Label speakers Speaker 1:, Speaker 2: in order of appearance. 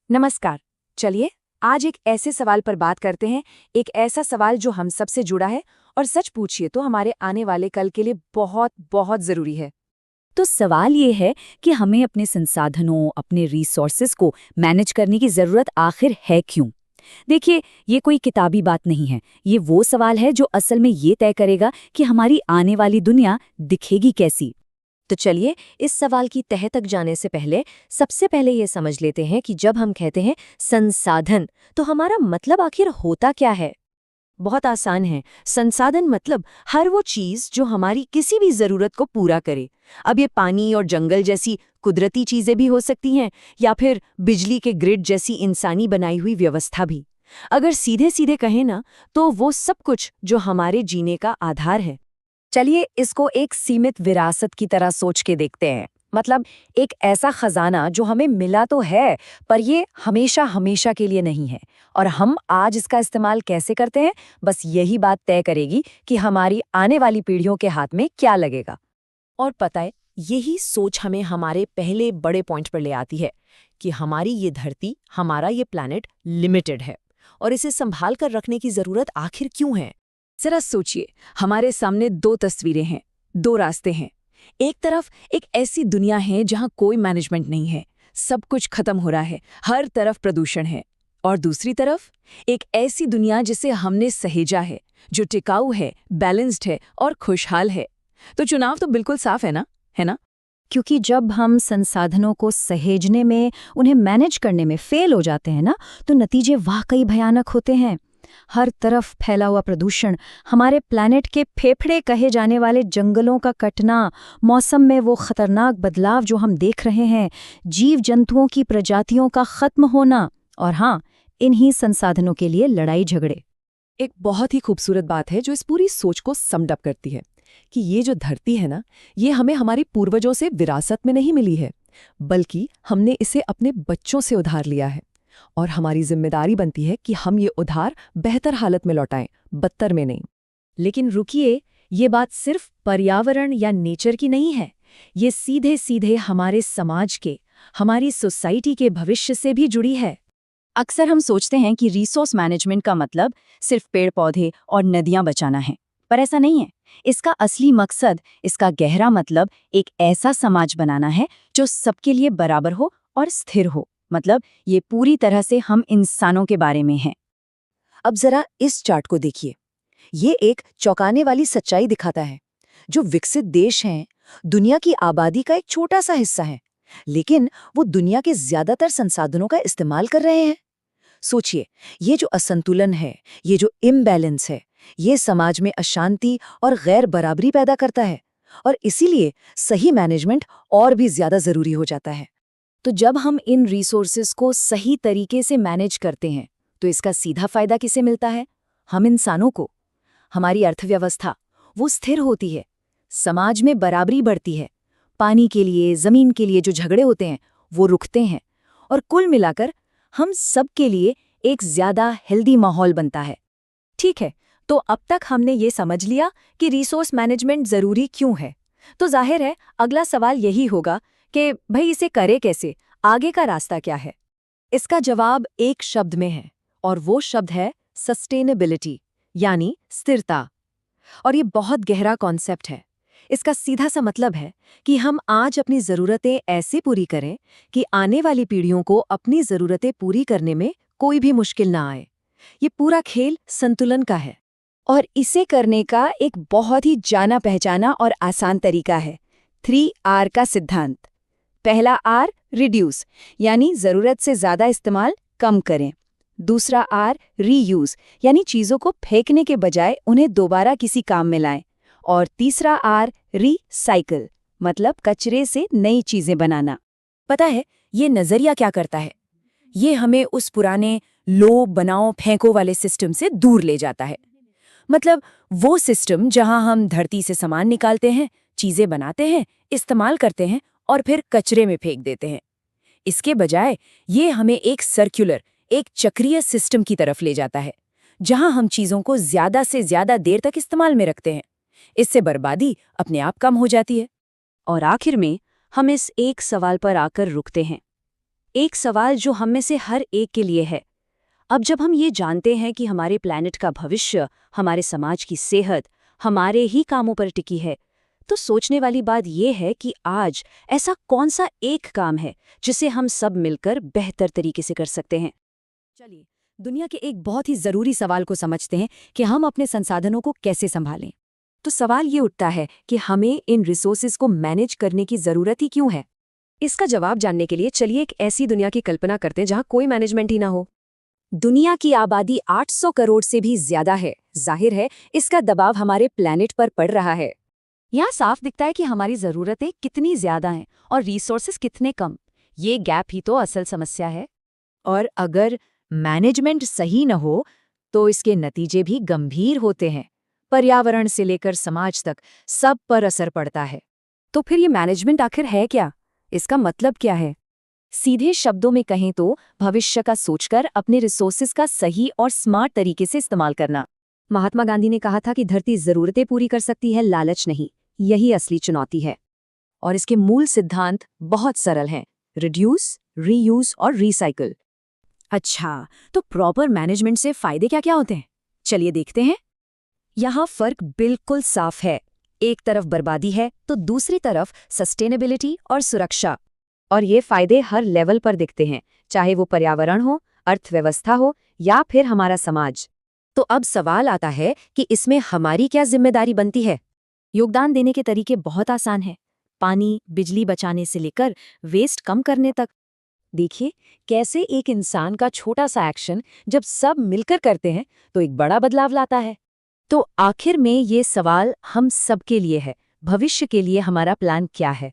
Speaker 1: नमस्कार। चलिए आज एक ऐसे सवाल पर बात करते हैं, एक ऐसा सवाल जो हम सबसे जुड़ा है और सच पूछिए तो हमारे आने वाले कल के लिए बहुत बहुत जरूरी है।
Speaker 2: तो सवाल ये है कि हमें अपने संसाधनों, अपने रिसोर्सेज को मैनेज करने की ज़रूरत आखिर है क्यों? देखिए, ये कोई किताबी बात नहीं है। ये वो सवाल है जो असल में ये तय करेगा कि हमारी आने वाली दुनिया दिखेगी कैसी।
Speaker 3: तो चलिए इस सवाल की तह तक जाने से पहले सबसे पहले ये समझ लेते हैं कि जब हम कहते हैं संसाधन तो हमारा मतलब आखिर होता क्या है। बहुत आसान है। संसाधन मतलब हर वो चीज जो हमारी किसी भी जरूरत को पूरा करे। अब ये पानी और जंगल जैसी कुदरती चीजें भी हो सकती हैं या फिर बिजली के ग्रिड जैसी इंसानी बनाई हुई व्यवस्था भी। अगर सीधे सीधे कहें ना तो वो सब कुछ जो हमारे जीने का आधार है।
Speaker 1: चलिए इसको एक सीमित विरासत की तरह सोच के देखते हैं। मतलब एक ऐसा खजाना जो हमें मिला तो है, पर ये हमेशा हमेशा के लिए नहीं है। और हम आज इसका इस्तेमाल कैसे करते हैं, बस यही बात तय करेगी कि हमारी आने वाली पीढ़ियों के हाथ में क्या लगेगा।
Speaker 3: और पता है, यही सोच हमें हमारे पहले बड़े पॉइंट पर ले आती है कि हमारी ये धरती, हमारा ये प्लैनेट लिमिटेड है और इसे संभाल कर रखने की जरूरत आखिर क्यों है।
Speaker 1: जरा सोचिए, हमारे सामने दो तस्वीरें हैं, दो रास्ते हैं। एक तरफ एक ऐसी दुनिया है जहां कोई मैनेजमेंट नहीं है, सब कुछ खत्म हो रहा है, हर तरफ प्रदूषण है। और दूसरी तरफ एक ऐसी दुनिया जिसे हमने सहेजा है, जो टिकाऊ है, बैलेंस्ड है और खुशहाल है। तो चुनाव तो बिल्कुल साफ है ना, है ना?
Speaker 2: क्योंकि जब हम संसाधनों को सहेजने में, उन्हें मैनेज करने में फेल हो जाते हैं ना, तो नतीजे वाकई भयानक होते हैं। हर तरफ फैला हुआ प्रदूषण, हमारे प्लैनेट के फेफड़े कहे जाने वाले जंगलों का कटना, मौसम में वो खतरनाक बदलाव जो हम देख रहे हैं, जीव जंतुओं की प्रजातियों का खत्म होना, और हाँ, इन्हीं संसाधनों के लिए लड़ाई झगड़े।
Speaker 3: एक बहुत ही खूबसूरत बात है जो इस पूरी सोच को समड अप करती है कि ये जो धरती है ना, ये हमें हमारे पूर्वजों से विरासत में नहीं मिली है, बल्कि हमने इसे अपने बच्चों से उधार लिया है। और हमारी जिम्मेदारी बनती है कि हम ये उधार बेहतर हालत में लौटाएं, बदतर में नहीं।
Speaker 1: लेकिन रुकिए, ये बात सिर्फ पर्यावरण या नेचर की नहीं है। ये सीधे सीधे हमारे समाज के, हमारी सोसाइटी के भविष्य से भी जुड़ी है। अक्सर हम सोचते हैं कि रिसोर्स मैनेजमेंट का मतलब सिर्फ पेड़ पौधे और नदियां बचाना है, पर ऐसा नहीं है। इसका असली मकसद, इसका गहरा मतलब एक ऐसा समाज बनाना है जो सबके लिए बराबर हो और स्थिर हो। मतलब ये पूरी तरह से हम इंसानों के बारे में है।
Speaker 3: अब जरा इस चार्ट को देखिए। ये एक चौंकाने वाली सच्चाई दिखाता है। जो विकसित देश हैं, दुनिया की आबादी का एक छोटा सा हिस्सा है, लेकिन वो दुनिया के ज्यादातर संसाधनों का इस्तेमाल कर रहे हैं। सोचिए, ये जो असंतुलन है, ये जो इम्बैलेंस है, ये समाज में अशांति और गैर बराबरी पैदा करता है। और इसीलिए सही मैनेजमेंट और भी ज्यादा जरूरी हो जाता है।
Speaker 1: तो जब हम इन रिसोर्सेज को सही तरीके से मैनेज करते हैं, तो इसका सीधा फायदा किसे मिलता है? हम इंसानों को। हमारी अर्थव्यवस्था वो स्थिर होती है, समाज में बराबरी बढ़ती है, पानी के लिए, जमीन के लिए जो झगड़े होते हैं वो रुकते हैं, और कुल मिलाकर हम सब के लिए एक ज्यादा हेल्दी माहौल बनता है। ठीक है, तो अब तक हमने ये समझ लिया कि रिसोर्स मैनेजमेंट जरूरी क्यों है। तो जाहिर है अगला सवाल यही होगा कि भाई इसे करे कैसे, आगे का रास्ता क्या है? इसका जवाब एक शब्द में है, और वो शब्द है सस्टेनेबिलिटी, यानी स्थिरता। और ये बहुत गहरा कॉन्सेप्ट है। इसका सीधा सा मतलब है कि हम आज अपनी ज़रूरतें ऐसे पूरी करें कि आने वाली पीढ़ियों को अपनी ज़रूरतें पूरी करने में कोई भी मुश्किल ना आए। ये पूरा खेल संतुलन का है। और इसे करने का एक बहुत ही जाना पहचाना और आसान तरीका है, 3R का सिद्धांत। पहला आर, रिड्यूस, यानी ज़रूरत से ज़्यादा इस्तेमाल कम करें। दूसरा आर, रीयूज़, यानी चीज़ों को फेंकने के बजाय उन्हें दोबारा किसी काम में लाएं। और तीसरा आर, रीसाइकिल, मतलब कचरे से नई चीज़ें बनाना। पता है ये नज़रिया क्या करता है? ये हमें उस पुराने लो बनाओ फेंको वाले सिस्टम से दूर ले जाता है। मतलब वो सिस्टम जहां हम धरती से सामान निकालते हैं, चीज़ें बनाते हैं, इस्तेमाल करते हैं और फिर कचरे में फेंक देते हैं। इसके बजाय ये हमें एक सर्कुलर, एक चक्रीय सिस्टम की तरफ ले जाता है, जहां हम चीज़ों को ज़्यादा से ज़्यादा देर तक इस्तेमाल में रखते हैं। इससे बर्बादी अपने आप कम हो जाती है। और आखिर में हम इस एक सवाल पर आकर रुकते हैं।
Speaker 3: एक सवाल जो हम में से हर एक के लिए है। अब जब हम ये जानते हैं कि हमारे प्लैनेट का भविष्य, हमारे समाज की सेहत, हमारे ही कामों पर टिकी है, तो सोचने वाली बात यह है कि आज ऐसा कौन सा एक काम है जिसे हम सब मिलकर बेहतर तरीके से कर सकते हैं।
Speaker 1: चलिए दुनिया के एक बहुत ही जरूरी सवाल को समझते हैं कि हम अपने संसाधनों को कैसे संभालें। तो सवाल ये उठता है कि हमें इन रिसोर्सेज को मैनेज करने की जरूरत ही क्यों है।
Speaker 3: इसका जवाब जानने के लिए चलिए एक ऐसी दुनिया की कल्पना करते हैं जहां कोई मैनेजमेंट ही ना हो।
Speaker 1: दुनिया की आबादी 800 करोड़ से भी ज्यादा है। जाहिर है इसका दबाव हमारे प्लैनेट पर पड़ रहा है।
Speaker 2: यहाँ साफ दिखता है कि हमारी ज़रूरतें कितनी ज़्यादा हैं और रिसोर्सेज कितने कम। ये गैप ही तो असल समस्या है।
Speaker 1: और अगर मैनेजमेंट सही न हो तो इसके नतीजे भी गंभीर होते हैं। पर्यावरण से लेकर समाज तक सब पर असर पड़ता है।
Speaker 3: तो फिर ये मैनेजमेंट आखिर है क्या? इसका मतलब क्या है?
Speaker 1: सीधे शब्दों में कहें तो भविष्य का सोचकर अपने रिसोर्सेज का सही और स्मार्ट तरीके से इस्तेमाल करना।
Speaker 3: महात्मा गांधी ने कहा था कि धरती जरूरतें पूरी कर सकती है, लालच नहीं। यही असली चुनौती है।
Speaker 1: और इसके मूल सिद्धांत बहुत सरल हैं: रिड्यूस, रीयूज और रिसाइकल। अच्छा, तो प्रॉपर मैनेजमेंट से फायदे क्या क्या होते हैं? चलिए देखते हैं।
Speaker 2: यहाँ फर्क बिल्कुल साफ है। एक तरफ बर्बादी है तो दूसरी तरफ सस्टेनेबिलिटी और सुरक्षा।
Speaker 3: और ये फायदे हर लेवल पर दिखते हैं, चाहे वो पर्यावरण हो, अर्थव्यवस्था हो या फिर हमारा समाज। तो अब सवाल आता है कि इसमें हमारी क्या जिम्मेदारी बनती है?
Speaker 1: योगदान देने के तरीके बहुत आसान हैं। पानी, बिजली बचाने से लेकर वेस्ट कम करने तक। देखिए कैसे एक इंसान का छोटा सा एक्शन जब सब मिलकर करते हैं तो एक बड़ा बदलाव लाता है।
Speaker 3: तो आखिर में ये सवाल हम सबके लिए है, भविष्य के लिए हमारा प्लान क्या है?